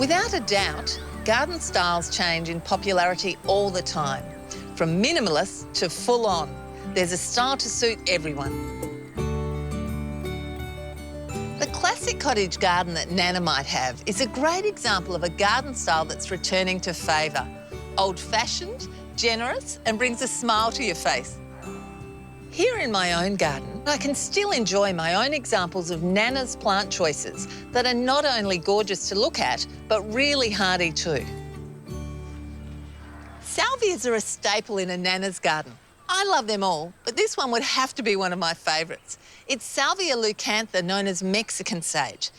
Without a doubt, garden styles change in popularity all the time. From minimalist to full-on, there's a style to suit everyone. The classic cottage garden that Nanna might have is a great example of a garden style that's returning to favour. Old-fashioned, generous, and brings a smile to your face. Here in my own garden, I can still enjoy my own examples of Nanna's plant choices that are not only gorgeous to look at, but really hardy too. Salvias are a staple in a Nanna's garden. I love them all, but this one would have to be one of my favourites. It's Salvia leucantha, known as Mexican sage.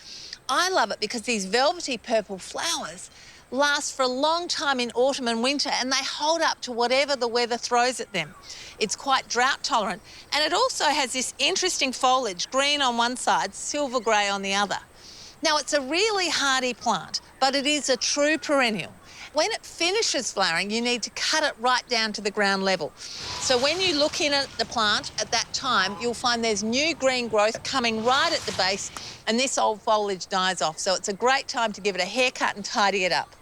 I love it because these velvety purple flowers last for a long time in autumn and winter, and they hold up to whatever the weather throws at them. It's quite drought tolerant, and it also has this interesting foliage, green on one side, silver grey on the other. Now, it's a really hardy plant, but it is a true perennial. When it finishes flowering, you need to cut it right down to the ground level. So when you look in at the plant at that time, you'll find there's new green growth coming right at the base, and this old foliage dies off. So it's a great time to give it a haircut and tidy it up.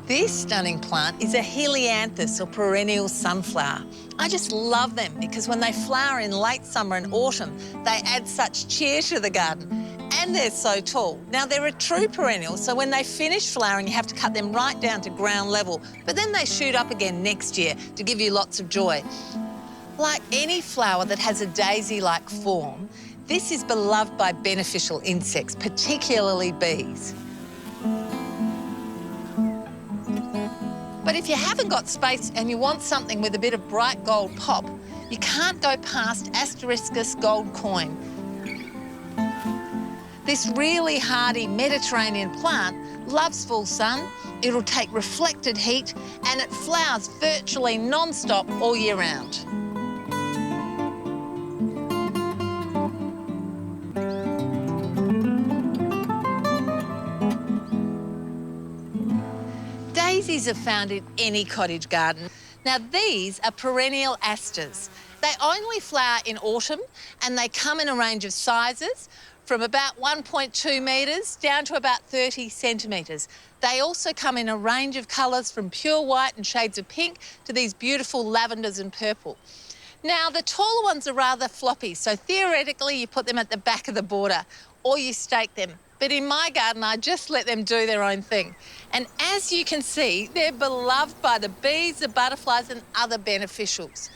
This stunning plant is a Helianthus, or perennial sunflower. I just love them because when they flower in late summer and autumn, they add such cheer to the garden. And they're so tall. Now, they're a true perennial, so when they finish flowering, you have to cut them right down to ground level, but then they shoot up again next year to give you lots of joy. Like any flower that has a daisy-like form, this is beloved by beneficial insects, particularly bees. But if you haven't got space and you want something with a bit of bright gold pop, you can't go past Asteriska gold coin. This really hardy Mediterranean plant loves full sun, it'll take reflected heat, and it flowers virtually non-stop all year round. Daisies are found in any cottage garden. Now, these are perennial asters. They only flower in autumn, and they come in a range of sizes, from about 1.2 metres down to about 30 centimetres. They also come in a range of colours from pure white and shades of pink to these beautiful lavenders and purple. Now, the taller ones are rather floppy, so theoretically you put them at the back of the border or you stake them. But in my garden, I just let them do their own thing. And as you can see, they're beloved by the bees, the butterflies and other beneficials.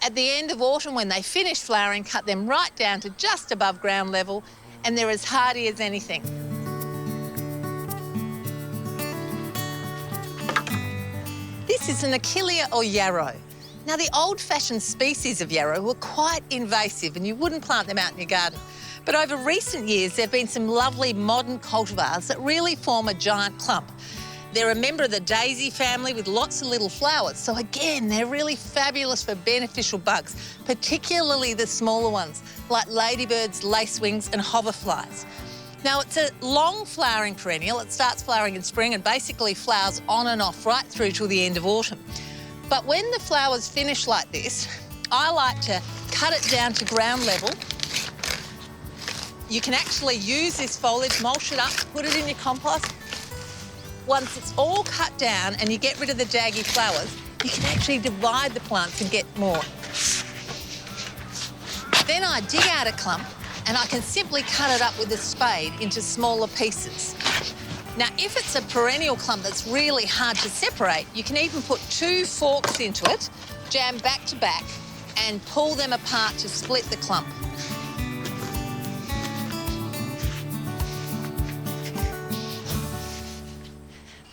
At the end of autumn, when they finish flowering, cut them right down to just above ground level, and they're as hardy as anything. This is an Achillea or yarrow. Now, the old-fashioned species of yarrow were quite invasive and you wouldn't plant them out in your garden. But over recent years, there have been some lovely modern cultivars that really form a giant clump. They're a member of the daisy family with lots of little flowers. So again, they're really fabulous for beneficial bugs, particularly the smaller ones, like ladybirds, lacewings and hoverflies. Now, it's a long flowering perennial. It starts flowering in spring and basically flowers on and off right through till the end of autumn. But when the flowers finish like this, I like to cut it down to ground level. You can actually use this foliage, mulch it up, put it in your compost. Once it's all cut down and you get rid of the daggy flowers, you can actually divide the plants and get more. Then I dig out a clump and I can simply cut it up with a spade into smaller pieces. Now, if it's a perennial clump that's really hard to separate, you can even put 2 forks into it, jam back to back, and pull them apart to split the clump.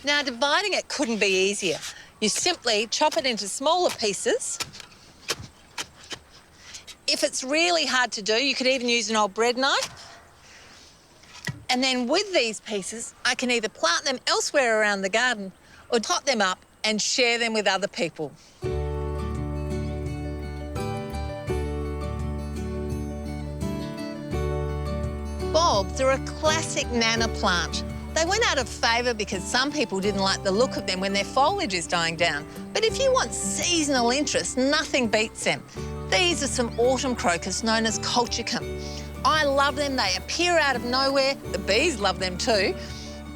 Now, dividing it couldn't be easier. You simply chop it into smaller pieces. If it's really hard to do, you could even use an old bread knife. And then with these pieces, I can either plant them elsewhere around the garden or pot them up and share them with other people. Bulbs are a classic Nanna plant. They went out of favour because some people didn't like the look of them when their foliage is dying down. But if you want seasonal interest, nothing beats them. These are some autumn crocus known as colchicum. I love them. They appear out of nowhere. The bees love them too.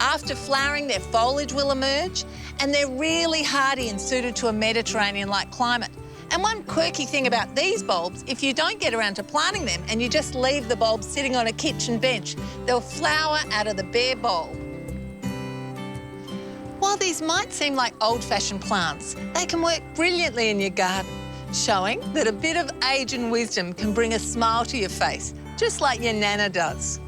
After flowering, their foliage will emerge, and they're really hardy and suited to a Mediterranean-like climate. And one quirky thing about these bulbs, if you don't get around to planting them and you just leave the bulbs sitting on a kitchen bench, they'll flower out of the bare bulb. While these might seem like old-fashioned plants, they can work brilliantly in your garden, showing that a bit of age and wisdom can bring a smile to your face, just like your Nanna does.